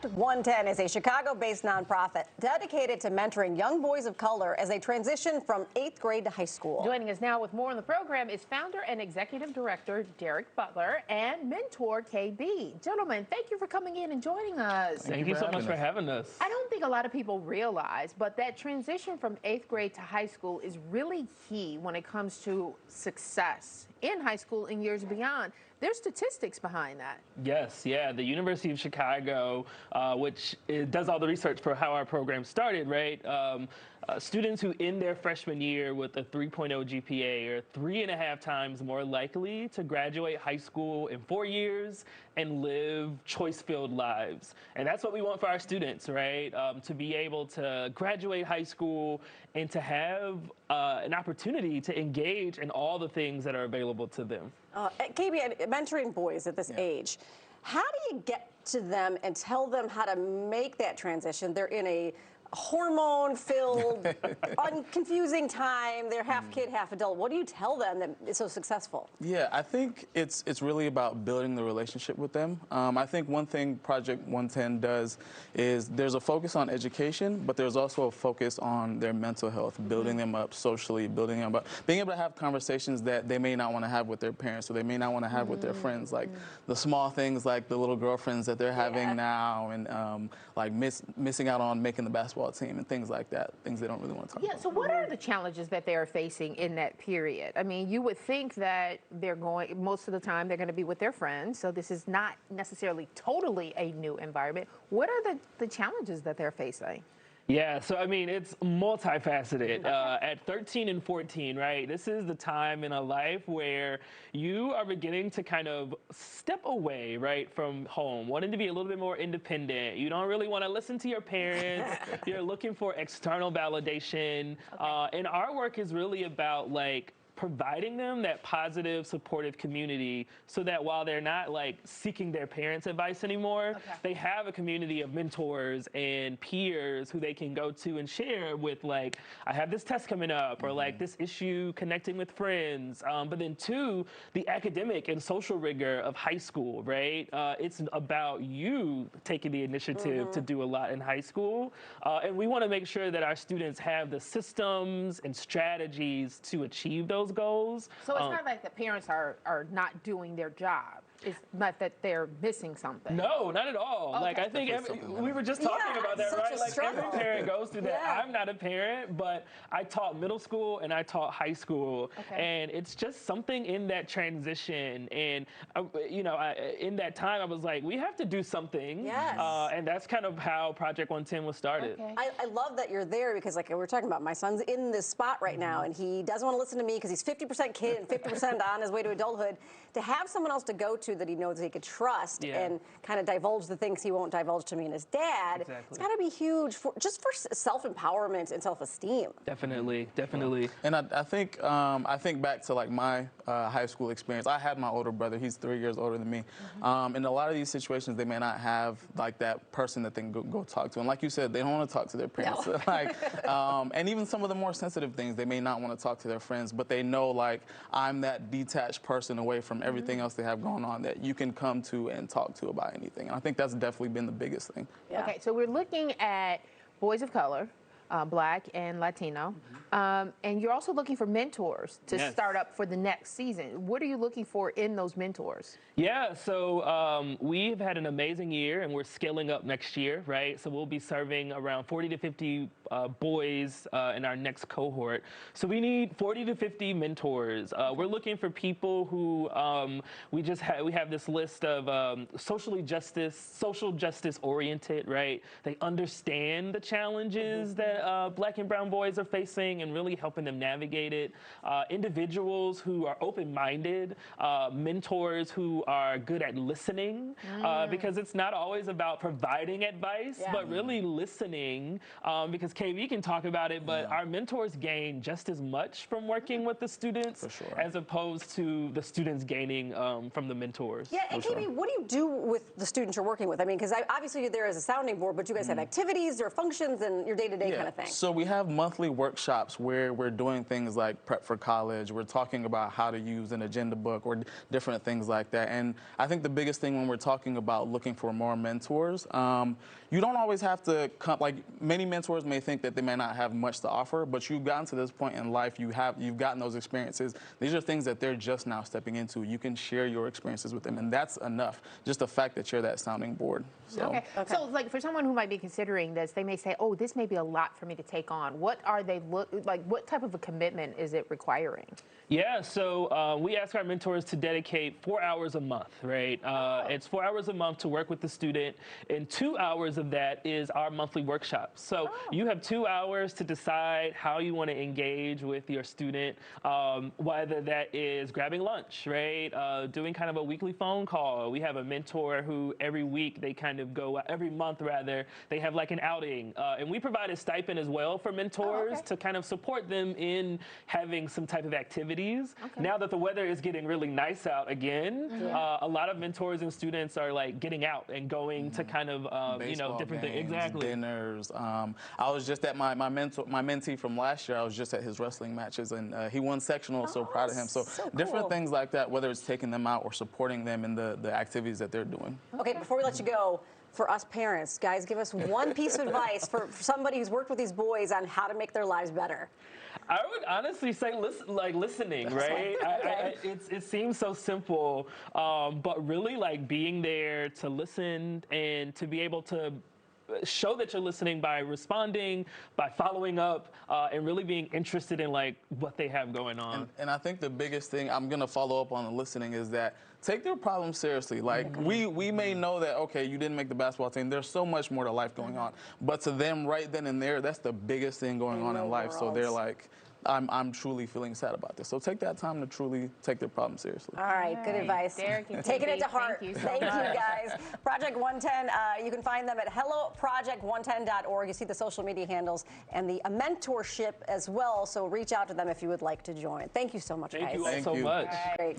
Project 110 is a Chicago-based nonprofit dedicated to mentoring young boys of color as they transition from 8th grade to high school. Joining us now with more on the program is founder and executive director Derek Butler and mentor KB. Gentlemen, thank you for coming in and joining us. Thank you so much for having us. I don't think a lot of people realize, but that transition from 8th grade to high school is really key when it comes to success in high school and years beyond. There's statistics behind that. Yes, yeah. The University of Chicago, which does all the research for how our program started, right? Students who end their freshman year with a 3.0 GPA are 3.5 times more likely to graduate high school in 4 years and live choice-filled lives. And that's what we want for our students, right? To be able to graduate high school and to have an opportunity to engage in all the things that are available to them. KB, mentoring boys at this age, how do you get to them and tell them how to make that transition? They're in a hormone-filled, confusing time. They're half kid, half adult. What do you tell them that is so successful? Yeah, I think it's really about building the relationship with them. I think one thing Project 110 does is there's a focus on education, but there's also a focus on their mental health, building them up socially, building them up, being able to have conversations that they may not want to have with their parents or they may not want to have with their friends, like the small things like the little girlfriends that they're having now and like missing out on making the basketball team and things like that, things they don't really want to talk about. Yeah, so what are the challenges that they are facing in that period? I mean, you would think that they're going, most of the time they're going to be with their friends, so this is not necessarily totally a new environment. What are the challenges that they're facing? Yeah, so I mean, it's multifaceted. At 13 and 14, right, this is the time in a life where you are beginning to kind of step away, right, from home, wanting to be a little bit more independent. You don't really want to listen to your parents. You're looking for external validation. And our work is really about, like, providing them that positive, supportive community so that while they're not like seeking their parents' advice anymore, they have a community of mentors and peers who they can go to and share with, like, I have this test coming up, or like this issue connecting with friends. But then two, the academic and social rigor of high school, right? It's about you taking the initiative to do a lot in high school. And we want to make sure that our students have the systems and strategies to achieve those goals. So it's not like the parents are not doing their job. It's not that they're missing something. No, not at all. Okay. Like, I think we were just talking about that, right? Like, every parent goes through that. I'm not a parent, but I taught middle school and I taught high school. And it's just something in that transition. And, you know, in that time, I was like, we have to do something. And that's kind of how Project 110 was started. I love that you're there because, like, we're talking about, my son's in this spot right now, and he doesn't want to listen to me because he's 50% kid and 50% on his way to adulthood. To have someone else to go to that he knows he could trust and kind of divulge the things he won't divulge to me and his dad, it's got to be huge for just for self-empowerment and self-esteem. Definitely, definitely. And I think back to like my high school experience. I had my older brother. He's 3 years older than me. In a lot of these situations, they may not have like that person that they can go talk to. And like you said, they don't want to talk to their parents. Like, and even some of the more sensitive things, they may not want to talk to their friends, but they know, like, I'm that detached person away from everything else they have going on that you can come to and talk to about anything. And I think that's definitely been the biggest thing. Okay, so we're looking at boys of color, Black and Latino, and you're also looking for mentors to start up for the next season. What are you looking for in those mentors? Yeah, so we've had an amazing year, and we're scaling up next year, right? So we'll be serving around 40 to 50 boys in our next cohort. So we need 40 to 50 mentors. We're looking for people who we have this list of social justice oriented, right? They understand the challenges that Black and brown boys are facing and really helping them navigate it. Individuals who are open-minded, mentors who are good at listening, because it's not always about providing advice, but really listening, because KB can talk about it, but our mentors gain just as much from working with the students as opposed to the students gaining from the mentors. Yeah, and KB, what do you do with the students you're working with? I mean, because obviously you're there as a sounding board, but you guys have activities, there are functions, and your day-to-day kind kind of thing? So we have monthly workshops where we're doing things like prep for college. We're talking about how to use an agenda book or different things like that. And I think the biggest thing when we're talking about looking for more mentors, you don't always have to come, like many mentors may think that they may not have much to offer, but you've gotten to this point in life, you've gotten those experiences. These are things that they're just now stepping into. You can share your experiences with them, and that's enough. Just the fact that you're that sounding board. So. Okay. So, like, for someone who might be considering this, they may say, "Oh, this may be a lot for me to take on." What are they like? What type of a commitment is it requiring? Yeah, so we ask our mentors to dedicate 4 hours a month, right? It's 4 hours a month to work with the student, and 2 hours of that is our monthly workshops. So you have 2 hours to decide how you want to engage with your student, whether that is grabbing lunch, right? Doing kind of a weekly phone call. We have a mentor who every week they kind of go, every month rather, they have like an outing. And we provide a stipend as well for mentors to kind of support them in having some type of activity. Now that the weather is getting really nice out again, a lot of mentors and students are like getting out and going to kind of different things. Exactly. Dinners. I was just at my mentee from last year. I was just at his wrestling matches, and he won sectional. So proud of him. So different cool. things like that, whether it's taking them out or supporting them in the activities that they're doing. Okay, before we let you go, for us parents, guys, give us one piece of advice for somebody who's worked with these boys on how to make their lives better. I would honestly say listening, right? It seems so simple, but really like being there to listen and to be able to show that you're listening by responding, by following up, and really being interested in like what they have going on. And I think the biggest thing I'm gonna follow up on the listening is that take their problems seriously. Like we may know that, okay, you didn't make the basketball team. There's so much more to life going on. But to them right then and there, that's the biggest thing going on in life. So they're like, I'm truly feeling sad about this. So take that time to truly take their problem seriously. All right, good advice. Derek and Taking it Katie, to heart. thank you so Thank you, much. guys. Project 110, you can find them at helloproject110.org. You see the social media handles and the mentorship as well. So reach out to them if you would like to join. Thank you so much, guys. Thank you all so much. Great.